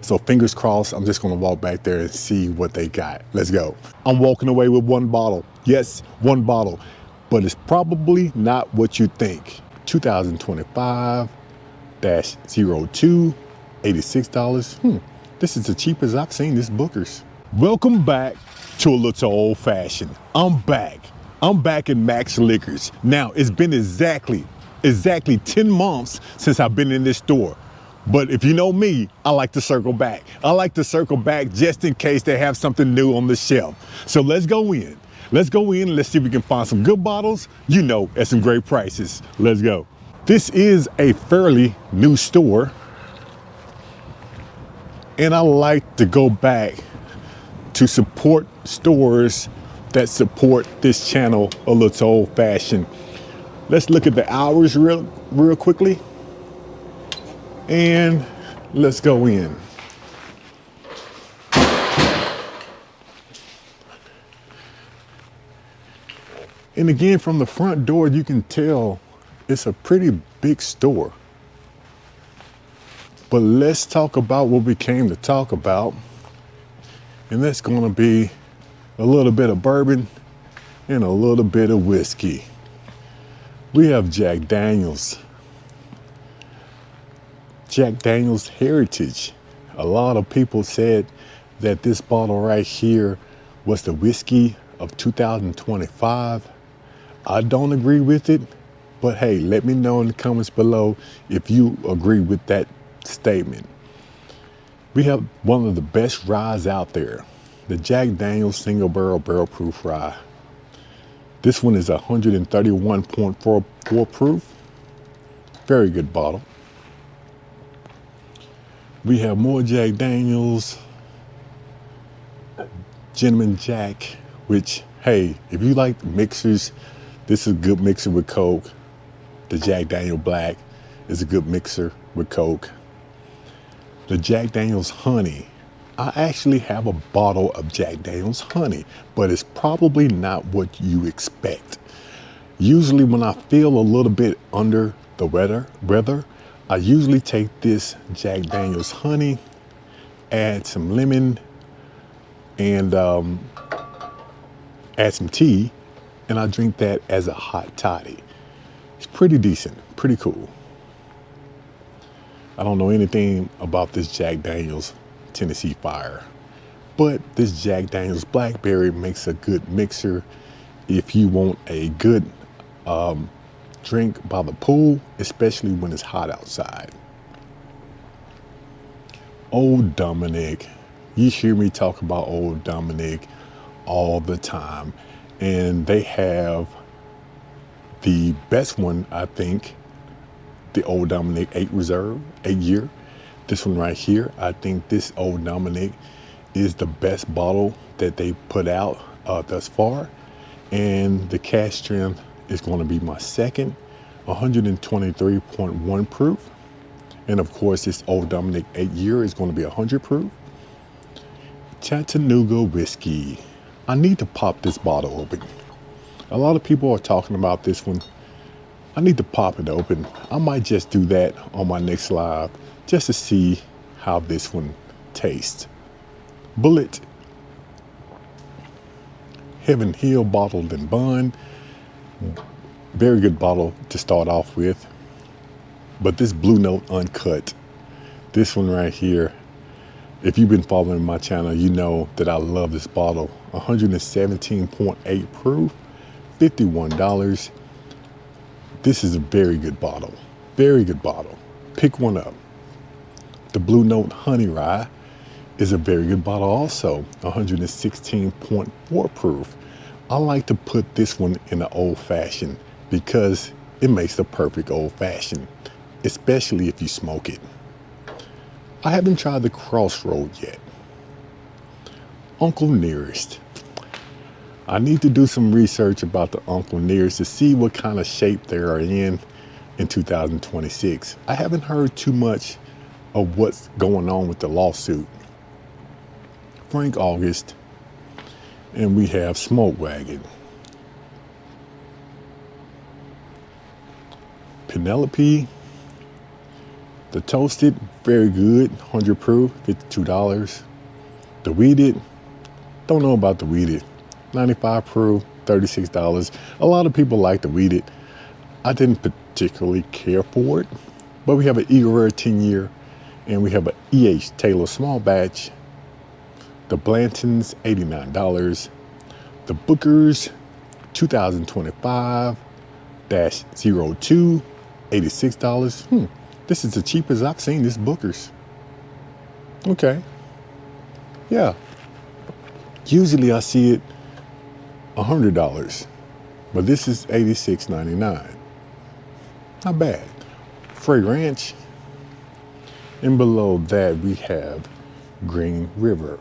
So fingers crossed, I'm just gonna walk back there and see what they got. Let's go. I'm walking away with one bottle. Yes, one bottle, but it's probably not what you think. 2025-02, $86. This is the cheapest I've seen this Booker's. Welcome back to A Little Old Fashioned. I'm back. I'm back in Max Liquors. Now, it's been exactly 10 months since I've been in this store. But if you know me, I like to circle back. I like to circle back just in case they have something new on the shelf. So let's go in. Let's go in and let's see if we can find some good bottles, at some great prices. Let's go. This is a fairly new store. And I like to go back to support stores that support this channel a little old fashioned. Let's look at the hours real quickly. And let's go in. And again, from the front door, you can tell it's a pretty big store. But let's talk about what we came to talk about. And that's gonna be a little bit of bourbon and a little bit of whiskey. We have Jack Daniel's. Jack Daniel's Heritage. A lot of people said that this bottle right here was the whiskey of 2025. I don't agree with it, but hey, let me know in the comments below if you agree with that statement. We have one of the best ryes out there, the Jack Daniel's Single Barrel Barrel Proof Rye. This one is 131.44 proof. Very good bottle. We have more Jack Daniel's, Gentleman Jack, which, hey, if you like mixers, this is a good mixer with Coke. The Jack Daniel Black is a good mixer with Coke. The Jack Daniel's Honey. I actually have a bottle of Jack Daniel's Honey, but it's probably not what you expect. Usually when I feel a little bit under the weather, I usually take this Jack Daniel's Honey, add some lemon, and add some tea, and I drink that as a hot toddy. It's pretty decent, pretty cool. I don't know anything about this Jack Daniel's Tennessee Fire, but this Jack Daniel's Blackberry makes a good mixer if you want a good drink by the pool, especially when it's hot outside. Old Dominic. You hear me talk about Old Dominic all the time, and they have the best one, I think, the Old Dominic 8 Reserve, 8 year. This one right here, I think this Old Dominic is the best bottle that they put out thus far. And the cask strength is going to be my second, 123.1 proof. And of course, this Old Dominic 8 year is going to be 100 proof. Chattanooga whiskey. I need to pop this bottle open. A lot of people are talking about this one. I need to pop it open. I might just do that on my next live just to see how this one tastes. Bullet. Heaven Hill bottled and bond. Very good bottle to start off with. But this Blue Note Uncut, this one right here, if you've been following my channel, you know that I love this bottle. 117.8 proof, $51. This is a very good bottle. Very good bottle. Pick one up. The Blue Note Honey Rye is a very good bottle also. 116.4 proof. I like to put this one in the old fashioned because it makes the perfect old fashioned, especially if you smoke it. I haven't tried the Crossroad yet. Uncle Nearest. I need to do some research about the Uncle Nearest to see what kind of shape they are in 2026. I haven't heard too much of what's going on with the lawsuit. Frank August, and we have Smoke Wagon. Penelope, The toasted, very good, 100 proof, $52. The weeded, don't know about the weeded, 95 proof, $36. A lot of people like the weeded. I didn't particularly care for it, but we have an Eagle Rare 10-year, and we have an E.H. Taylor small batch. The Blantons, $89. The Booker's 2025-02, $86. This is the cheapest I've seen this Booker's. Okay. Yeah. Usually I see it $100, but this is $86.99. Not bad. Fragrance. And below that we have Green River.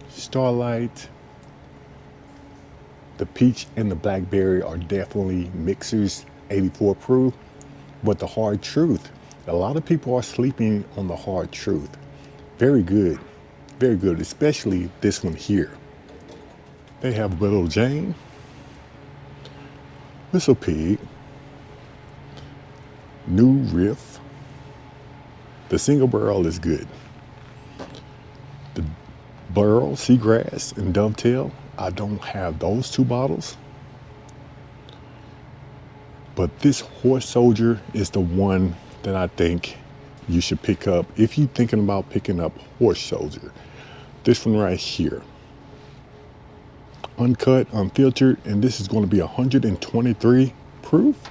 Starlight. The peach and the blackberry are definitely mixers, 84 proof. But the hard truth, a lot of people are sleeping on the hard truth. Very good, especially this one here. They have Little Jane, Whistle Pig, New Riff. The single barrel is good. The Burl, Seagrass, and Dovetail, I don't have those two bottles. But this Horse Soldier is the one that I think you should pick up if you're thinking about picking up Horse Soldier. This one right here. Uncut, unfiltered, and this is going to be 123 proof.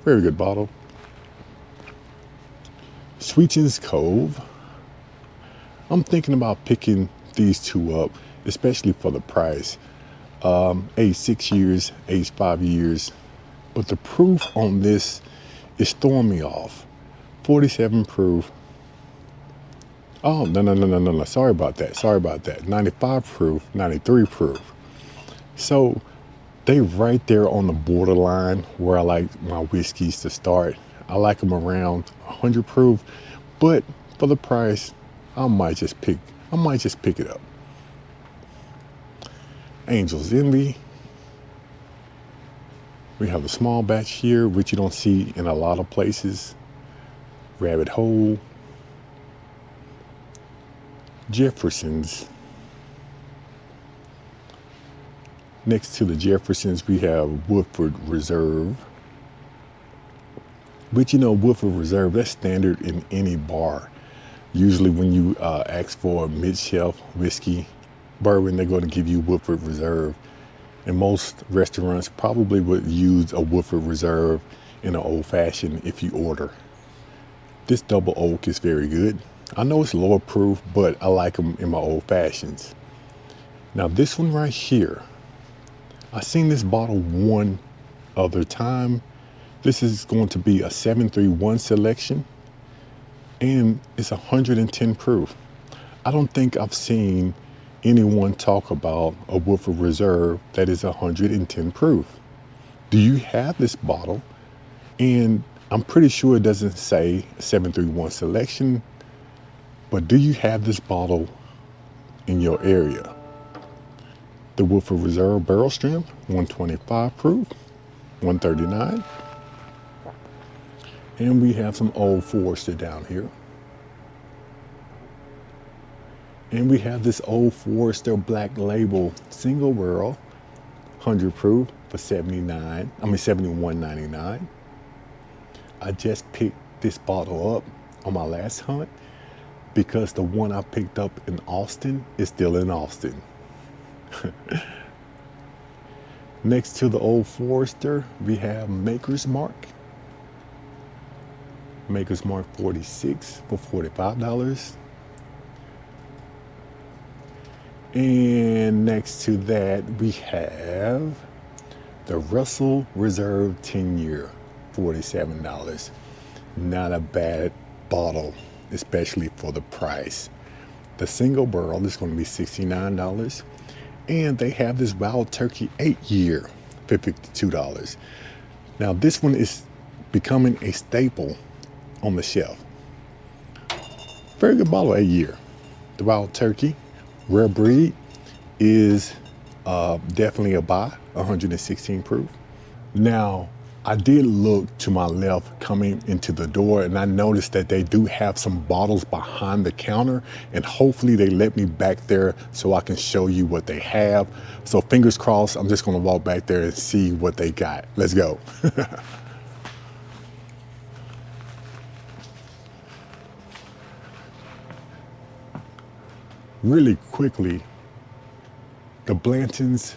Very good bottle. Sweetens Cove. I'm thinking about picking these two up, especially for the price. Age 6 years, age 5 years. But the proof on this is throwing me off. 47 proof. Oh, no. Sorry about that. 95 proof, 93 proof. So they right there on the borderline where I like my whiskeys to start. I like them around 100 proof, but for the price, I might just pick it up. Angel's Envy. We have a small batch here, which you don't see in a lot of places. Rabbit Hole. Jefferson's. Next to the Jeffersons, we have Woodford Reserve. Which, Woodford Reserve, that's standard in any bar. Usually when you ask for a mid-shelf whiskey, bourbon, they're going to give you Woodford Reserve. And most restaurants probably would use a Woodford Reserve in an old fashioned if you order. This double oak is very good. I know it's lower proof, but I like them in my old fashions. Now this one right here, I seen this bottle one other time. This is going to be a 731 selection, and it's 110 proof. I don't think I've seen anyone talk about a Woodford Reserve that is 110 proof. Do you have this bottle? And I'm pretty sure it doesn't say 731 selection, but do you have this bottle in your area? The Woodford Reserve Barrel Strength, 125 proof, 139. And we have some Old Forester down here. And we have this Old Forester Black Label single barrel, 100 proof for $71.99. I just picked this bottle up on my last hunt because the one I picked up in Austin is still in Austin. Next to the Old Forester, we have Maker's Mark. Maker's Mark 46 for $45. And next to that, we have the Russell Reserve 10-year, $47. Not a bad bottle, especially for the price. The single barrel is going to be $69. And they have this Wild Turkey 8-year for $52. Now this one is becoming a staple on the shelf. Very good bottle, 8-year. The Wild Turkey Rare Breed is definitely a buy, 116 proof. Now, I did look to my left coming into the door, and I noticed that they do have some bottles behind the counter, and hopefully they let me back there so I can show you what they have. So fingers crossed, I'm just gonna walk back there and see what they got. Let's go. Really quickly, the Blantons,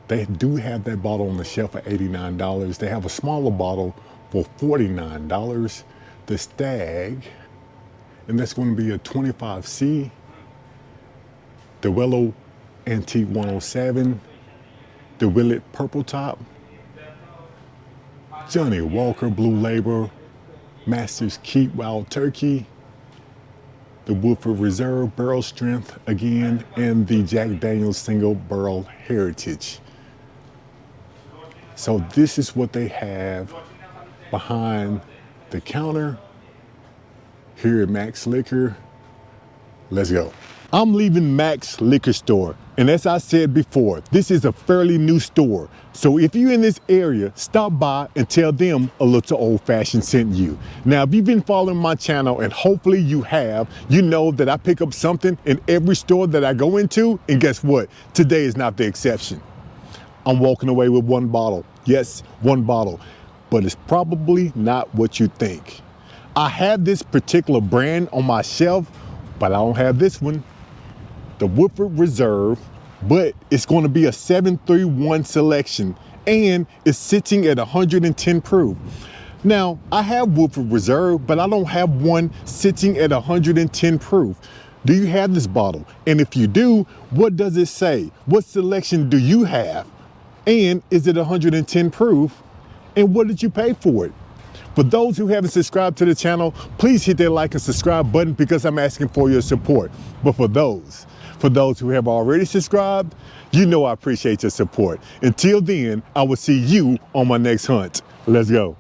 they do have that bottle on the shelf for $89. They have a smaller bottle for $49. The Stag, and that's going to be a 25C. The Willow Antique 107. The Willet Purple Top. Johnny Walker Blue Label. Masters Keep Wild Turkey. The Woodford Reserve Barrel Strength again, and the Jack Daniel's Single Barrel Heritage. So this is what they have behind the counter here at Max Liquor. Let's go. I'm leaving Max Liquor Store, and as I said before, this is a fairly new store. So if you're in this area, stop by and tell them A Little Old Fashioned sent you. Now, if you've been following my channel, and hopefully you have, you know that I pick up something in every store that I go into, and guess what? Today is not the exception. I'm walking away with one bottle. Yes, one bottle, but it's probably not what you think. I have this particular brand on my shelf, but I don't have this one. The Woodford Reserve, but it's going to be a 731 selection, and it's sitting at 110 proof. Now, I have Woodford Reserve, but I don't have one sitting at 110 proof. Do you have this bottle? And if you do, what does it say? What selection do you have? And is it 110 proof? And what did you pay for it? For those who haven't subscribed to the channel, please hit that like and subscribe button because I'm asking for your support. But for those who have already subscribed, you know I appreciate your support. Until then, I will see you on my next hunt. Let's go.